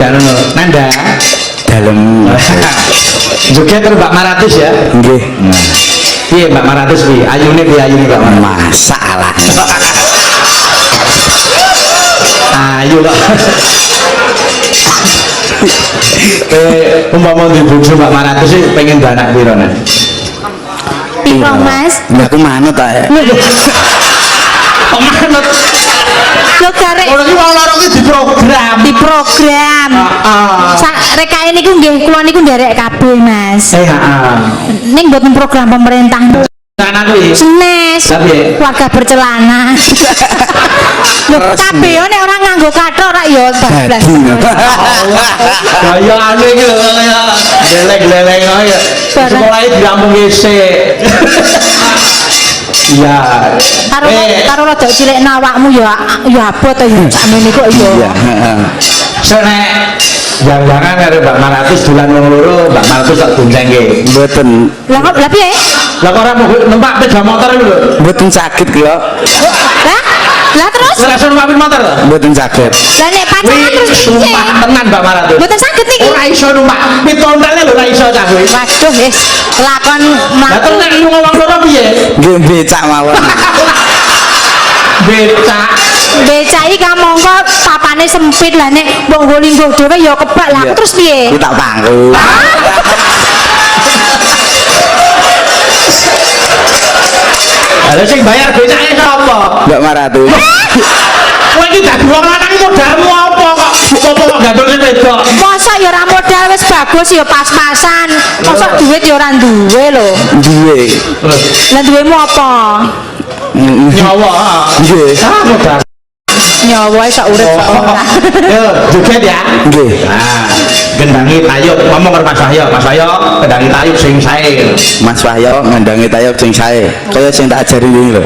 Nanda dalam juga terus Mbak Maratus ya nggih iya Mbak Maratus bi ayune Mbak Maratus masalah ayo kok umpama di bojo Mbak Maratus sih pengen anak piro nek piro Mas aku manut ta kok manut lo karek ora iki wong loro iki di program sak rekae niku nggih kula niku nderek kabeh Mas heeh ning mboten program pemerintah sana kuwi Senes keluarga bercelana lho kabeh yo nek ora nganggo kathok ora yo bablas kaya anu iki lho kaya geleng-geleng kaya sekolah iki dirampung isik iya karo rada cilikna awakmu ya abot to ya sakmene kok ya senek jangan karo Mbak Maratus dolan wong loro Mbak Maratus tak goncengke mboten lah piye lah kok ora numpak sepeda motor iki lho mboten sakit kula lah terus ora iso numpak motor to mboten sakit lah nek pacaran terus sumpah tenan Mbak Maratus mboten sakit iki ora iso numpak pitondale lho ora iso cah kowe waduh wis lakon lah terus nek wong loro piye nggih becak mawon becak iki kamangka papane sempit lah nek mbok nggo dhewe ya kebak lah terus piye tak pangku lha sing bayar becake sapa Mbak Maratus kowe iki dadi wong lanang modalmu apa kok gandul sepeda masa ya ora modal wis bagus ya pas-pasan masa duit ya ora duwe lho duwe lah duwemu apa nyawa nggih modal nyawa sak urip sak ora yo joget ya nggih gendangi tayub ngomong karo Mas Wahyo gendangi tayub sing sae Mas Wahyo ngendangi tayub sing sae kaya sing tak ajari wingi lho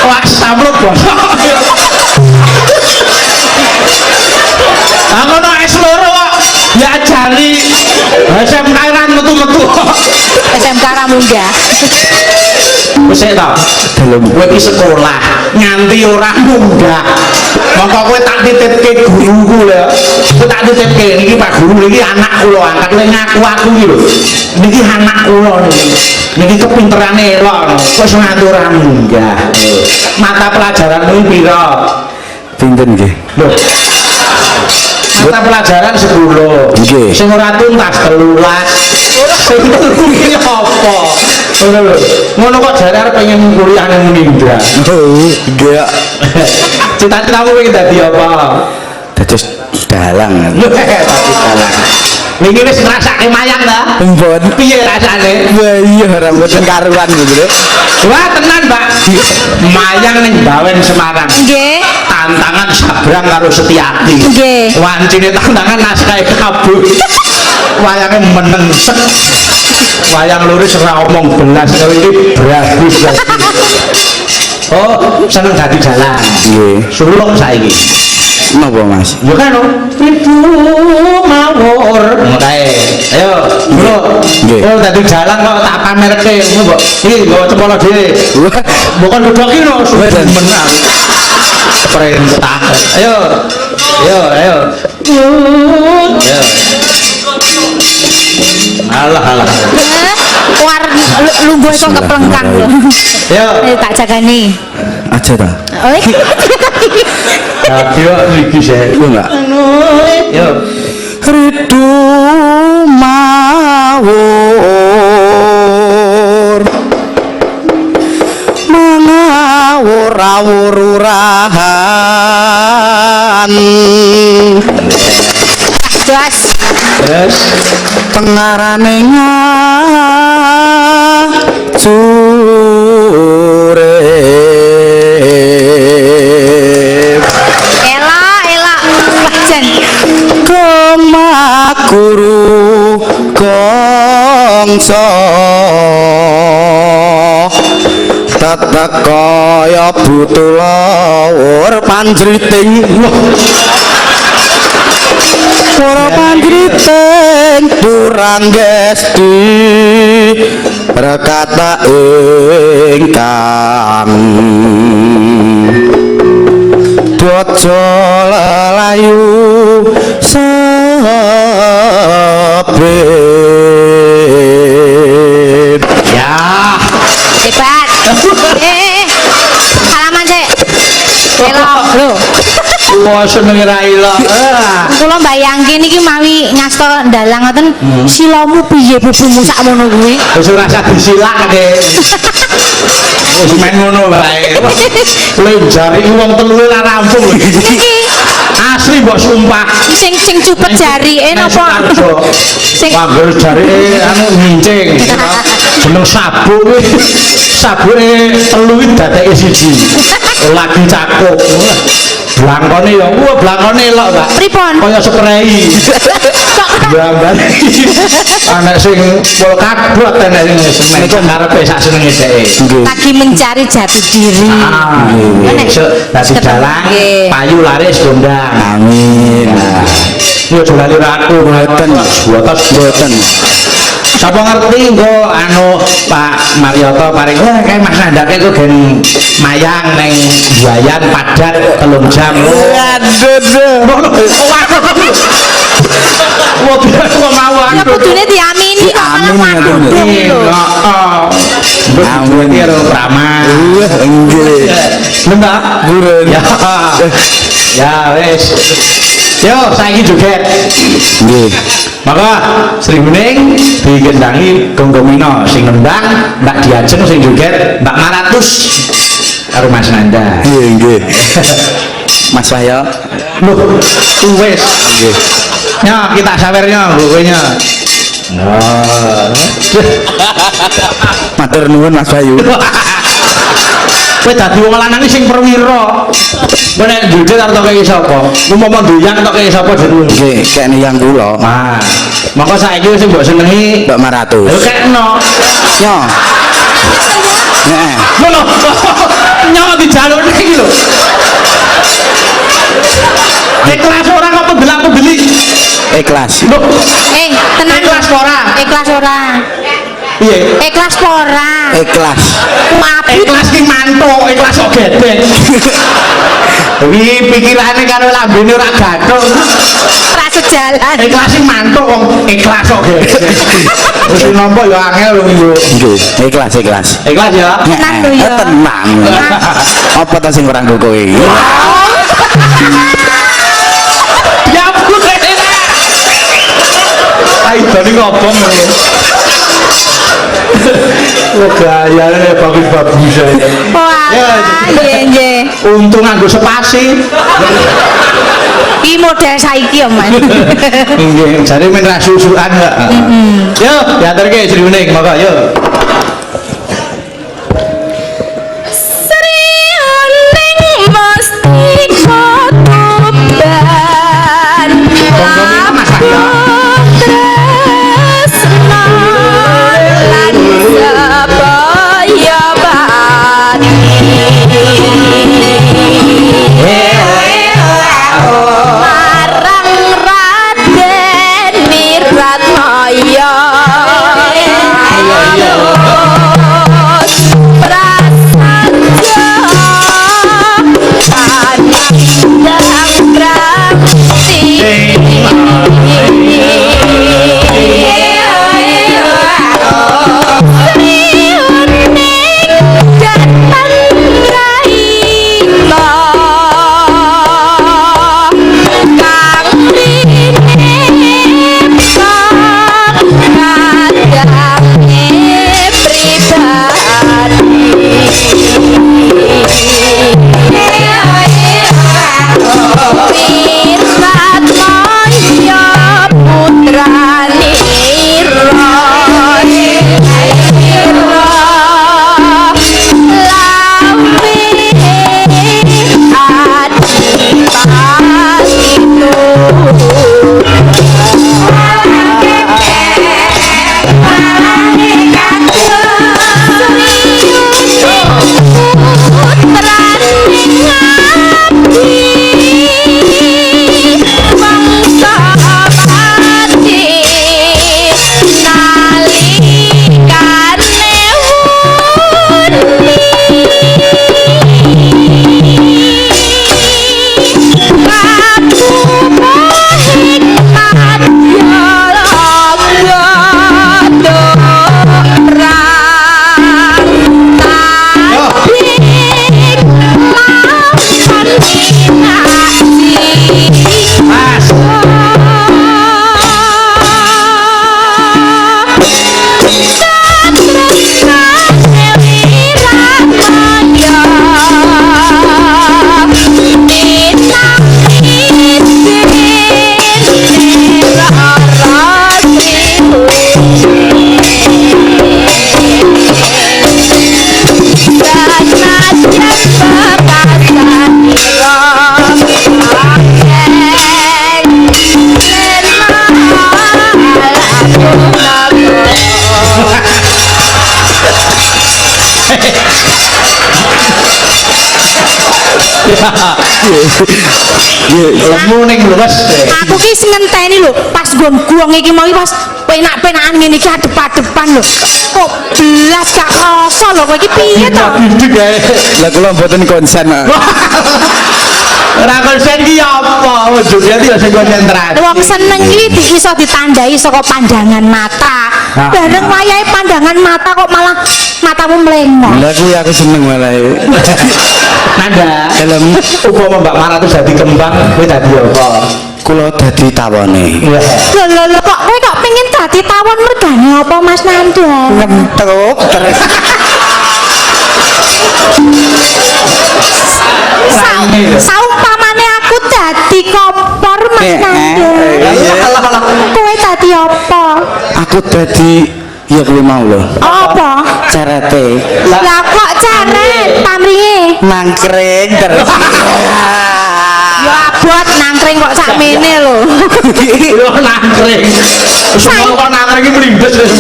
wah samlut bosok aku no es loro ya ajari SMK kan metu-metu SMK ra munggah wis ta dalam kowe iki sekolah nganti ora munggah mongko kowe tak titipke guruku lho kowe tak titipke niki Pak Guru niki anak kula angkat kowe ngaku aku iki lho niki anak kula niki kepinterane elok wis nganti ora munggah mata pelajaranmu piro pinten nggih lho mata pelajaran 10 nggih sing ora tuntas 13 sing iki apa ngono kok jare arep pengen kuliah nang Unindra nggih cita-citamu pengen dadi apa dados dalang dadi dalang niki wis ngrasake mayang ta mbon piye rasane wah iya ora mboten karuan lho wah tenan Mbak mayang ning Bawen Semarang nggih tantangan sabrang karo Setiati nggih wancine tantangan naskahe kabut wayange meneng sek wayang luris ora omong belas kowe iki bagus oh seneng dadi dalang nggih suluk saiki napa Mas yo kan ibu mawur kae ayo bro oh dadi dalang kok tak pamerke mbok iki nggo cepolo dhewe bukan dudoki no menang perintah ayo alah war lungguh kok keplengkang lho yo tak jagani aja ta yo iki sih yo enggak yo ridu mawur mangawur-awur-urahan jelas terus pengarane ngajurip elak wajan kemakuru gongso tetek kaya butulawur panjriting ora panjriting durang gesti rekata ingkang bojo lelayu sabit Ya. Hebat. Salaman sik. Elok lho. Wah seneng ra ilok. Kula mbayangke niki mawi ngasta ndalang ngoten silamu piye bubumu sakmono kuwi. Wis ora usah disilake. Wis men ngono wae. Lenjari wong telu ora rampung. Niki Asli mbok sumpah. sing cupet jarike napa? Sing Wangger jarike anu ngincing. Jeneng sabu kuwi. Sabuke telu iki dadeke siji. Lagi cakup. Blangkone ya, blangkone elok, Pak. pripun? Kaya sprei. Gambar. Anak sing polkadot enek sing semen karepe sak senenge dheke. Lagi mencari jati diri. Nek dadi dalang payu laris gondang. amin Yo dolane aku boten boten Sapa ngerti engko anu Pak Marioto paring wah kae Mas Nandake kok gen mayang ning Buayan Padat 3 jam. Wah, kok mau Ya aku. kudune diamini kok malah Diamini, waduh lho. Heeh. Amun iki karo Prama. nggih Lembah burun Ya. Ya wis. Yo saiki joget. nggih Maka Sri Bening digendangi Gonggomino sing nendang Mbak Diajeng sing joget Mbak Maratus karo Mas Nanda. nggih Mas Wahyo Loh, wis. nggih Ya, kita sawernya bukunya. Nah. matur nuwun Mas Bayu Kowe dadi wong lanang sing perwira. Kowe nek joget arep tok iki sapa? Umpama doyan tok iki sapa jenenge? nggih kene yang kula Nah, maka saiki sing mbok senengi Mbak Maratus lho kekno. yo heeh Lho, nyawa dijalukne iki lho. Ikhlas ora kok pembelak pembeli. ikhlas Lho, Tenang. Ikhlas ora? Ikhlas ora. piye? Ikhlas ora. ikhlas Apik. Ikhlas ki mantuk, ikhlas kok gedeng. Wi pikirane karo lambene ora gathuk. Ora sejalan. Ikhlas ki mantuk wong ikhlas kok gedeng. Wis nampa ya angel lho yo. nggih ikhlas ikhlas Ikhlas ya. Tenang lho ya. tenang apa ta sing ora nggo kowe iki Ya ampun. Ai tadi ngobong lho. Wah gayane bagus-bagus aja. Wah, nggih nggih. Untung nganggo spasi. Iki model saiki ya, Mas. Nggih, jare men ra susukan kok. Yo, diaturke Sri Bening, monggo yo. Sri Uning mesti kotoban. Gonggongnya Mas Wahyo. Tresno lan sabaya bati. Marang Raden Wiratmaya. Lemu ning luwes. Aku ki sing ngenteni lho, pas gong-gong iki mau pas penak-penakan ngene iki adep-adepan lho. Kok belas gak krasa lho kowe iki piye to? Bidik ae. Lah kula mboten konsen. Ora konsen ki apa? Ojo dadi sing konsentrasi. Wong seneng iki iso ditandai saka pandangan mata. Bareng wayahe pandangan mata kok malah matamu mlengok. Lah kuwi aku seneng malah. Nanda, Dalam upama Mbak Mara tuh jadi kembang, kowe dadi apa? kula dadi tawone. Lho kok kowe kok pengen dadi tawon mergane apa Mas Nanda? Ngentuk terus. Saumpamane aku dadi kopor Mas Nanda. Kowe dadi apa? Aku dadi ya kuwi mau lho. Apa? Cerete. Lah kok ceret pamrihe? Nangkring terus. Ya abot nangkring kok sakmene lho. Yo nangkring. Semua kok nangkring mlindes wis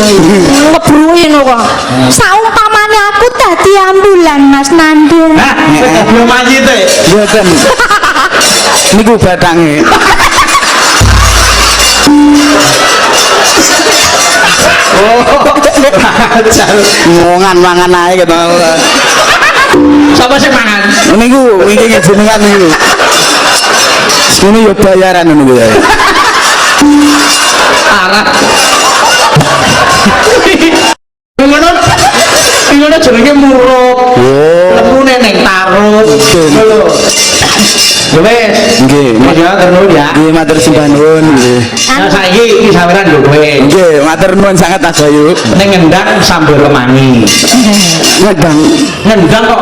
Ngebruin kok. Saumpamane aku dadi ambulan Mas Nanda. Hah, belum maju teh. Mboten. Niku batange. Oh, Mangan ae gitu. siapa sih mangan? Niku iki jenengan niku. Sini yo bayaran niku ya. Arah. Ngono jenenge murup. Lemune ning tarung. Lho. Wes. Nggih. Mas ya terus ya. Nggih matur sembah nuwun nggih. Nah saiki iki saweran lho kowe. Nggih, matur nuwun sangat Abayu. Ning ngendang sambel kemangi. Ngedang. Ngendang kok.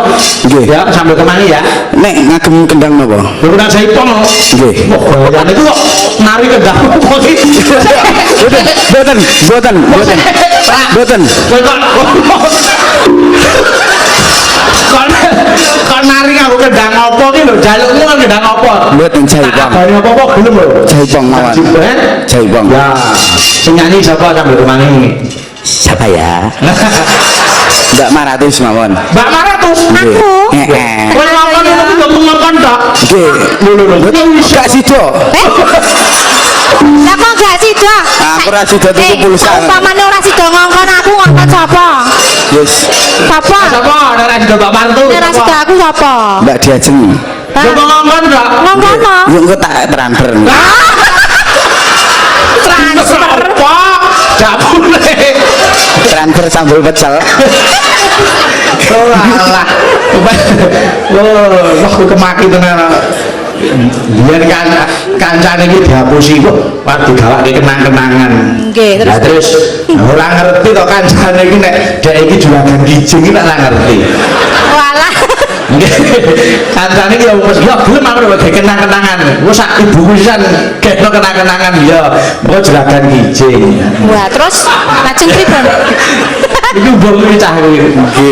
Nggih. Ya sambel kemangi ya. Nek ngagem kendang napa? Lho nang saipong. Nggih. Wah, bayane itu kok nari kendang apa iki? Boten. Kowe kok nari aku kendang apa ki lho? Jalukmu kan kendang apa? Mboten jaipong. Kabare apa gelem lho? Jaipong mawon. Jaipong. Ya, sing nyanyi siapa sambel kemangi? Siapa ya? Mbak Maratus mawon. Mbak Maratus. Aku. Heeh. Kowe ngomong ngono ku ngomong tok. Nggih. Lho. Gak sida. Lah kok gak sida? Aku ora sida tuku pulsa. Umpamane ora sida ngongkon aku ngongkon sapa? Yes. Sapa? Sapa? Ora sida Mbak Martu. Ora sida aku sapa? Mbak Diajeng. Yo ngomong tok. Ngongkon no? Yo engko tak transfer. Transfer. Apa? Gak boleh. Transfer sambal pecel. Oh alah. Wah, aku kemaki tenan. Biar kan kancane iki dihapusi kok waktu gawake kenang-kenangan. Nggih, terus Ora ngerti kok kancane iki nek dhek iki juragan kijing iki tak ngerti. walah. Nggih. Kancane iki ya wis ya gelem aku lho kenang-kenangan. Wis sak ibuku pisan gekno kenang-kenangan ya. Mbok juragan kijing. Wah, terus lajeng pripun? Iki mbok iki cah kuwi.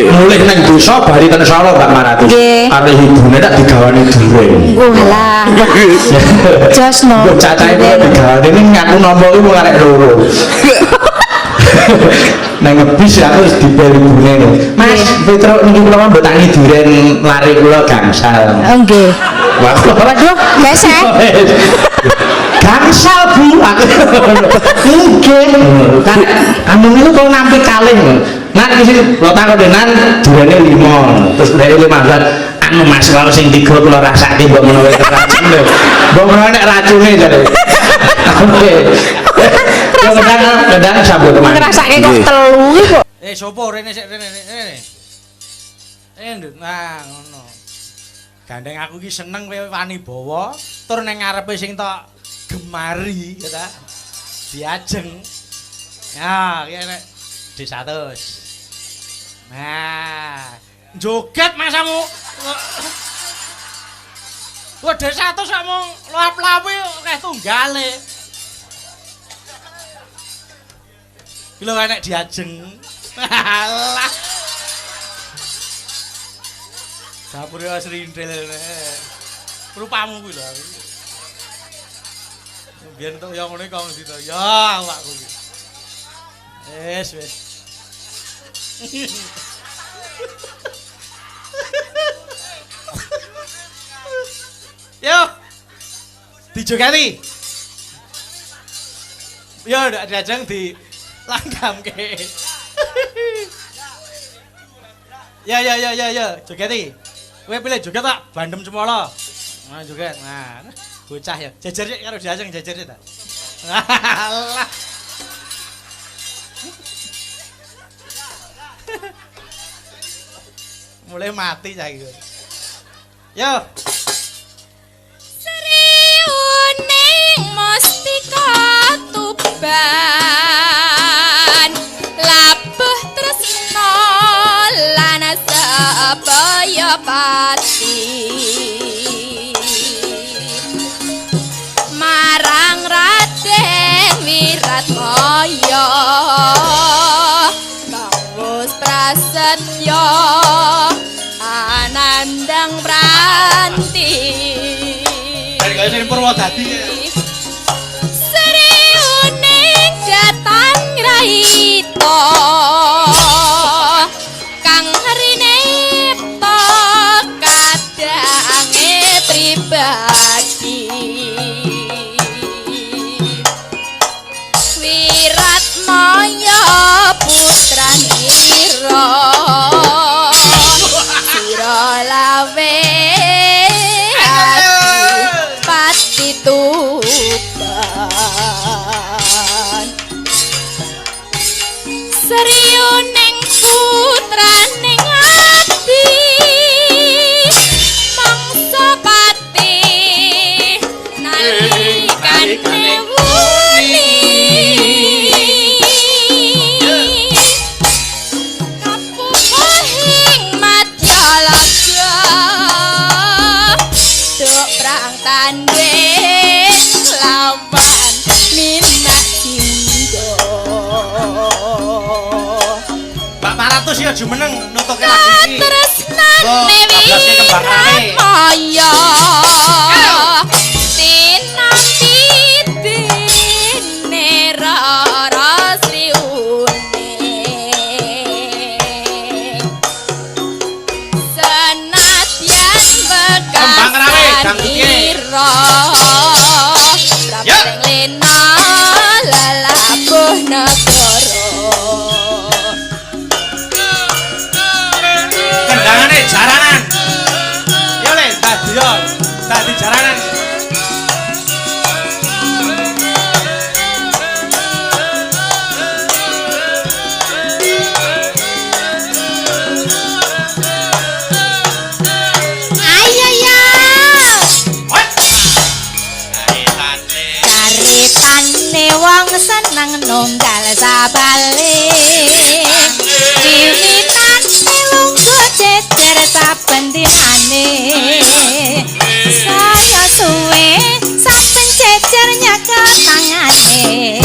Mulih nang desa bari ten Solo Mbak Maratus. Nggih. Arep ibune tak digawani dureng. Walah. Jos no. Mbok cacahe kok digawani ning ngaku nampa iki mung arek loro. Nang ngebis aku wis dibel ibune. Mas, Petro niki kula mbok tangi duren lari kula gangsal. Oh nggih. Wah, Waduh, gesek. gangsal Bu. Nggih. Kan anu niku kok nampik kalih. Nah, iki kula takon denan durene 5. Terus dhek 15. Anu Mas kalau sing 3 kula rasake mbok menawa racun lho. Mbok menawa nek racune jare. Oke. Kadang sambut teman. Ngrasake kok telu iki kok. Sopo rene sik rene. Nduk. Nah, ngono. Gandeng aku iki seneng kowe wani bawa tur ning ngarepe sing tok gemari ya ta. Diajeng. Ya, iki nek D100. Nah, joget masamu. Wah, D100 kamu lap-lapi akeh tunggale. Lho enek diajeng. Alah. Dapur wis rintil nek. Rupamu kuwi lho. Biyen tok ya ngene kok mesti to. Ya awakku iki. Wis. Yo. Dijogeti. Yo ndak diajeng di langgamke. Ya, jogeti. Kowe pilih joget tak bandem cemolo. Nah, joget. Nah, bocah ya. Jejer sik karo diajeng jejer sik ta. Alah. Mulai mati saiki. Yo. Sriuning mustika tuban labuh tresna lan sabaya pati marang Raden Wiratmaya kawus prasetya anandang pranti Dari Purwodadi. Sriuning jatan raita kang rine to kadange pribadi Wiratmaya putranira sira lawe pati tuban Sriuning putraning ati mangsa pati nalikane wuni kapuhing madyalaga duk prang tanding lawan minak jindo Mbak Paratus ya jumeneng nutuke lagu iki. katresnane Wiratmaya tinampi dene Rara Sriuning senadyan Kembang rawe, dangdutke. ira prapateng lena lalabuh negara Kendangane jaranan. Yo le, dadi jaranan. ayo ya What? caritane wong seneng nunggal sabale wiwitane lungguh jejer saben dinane saya suwe saben jejer nyaket tangane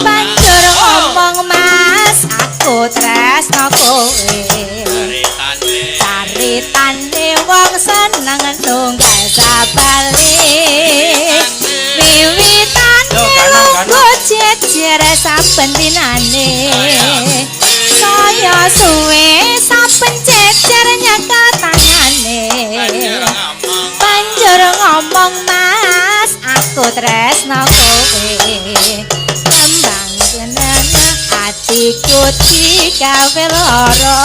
banjur ngomong mas aku tresno kowe caritane wong seneng nunggal sabale wiwitane lungguh jejer saben dinane saya suwe saben jejer nyaket tangane banjur ngomong mas aku tresno kowe kembang seneng atiku digawe lara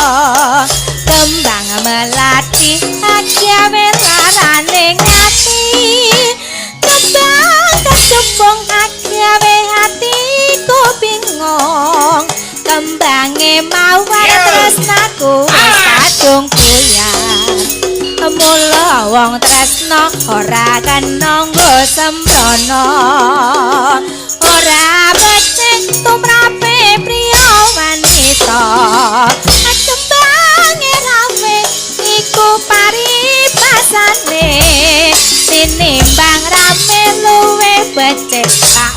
kembang melati gawe larane ngati kembang kecubung gawe hatiku bingung kembange mawar tresnaku wis kadung buyar mula wong tresna ora kena nggo sembrono ora becik tumrape priya wanita kembange rawe iku paribasane tinimbang rame luwe becik tak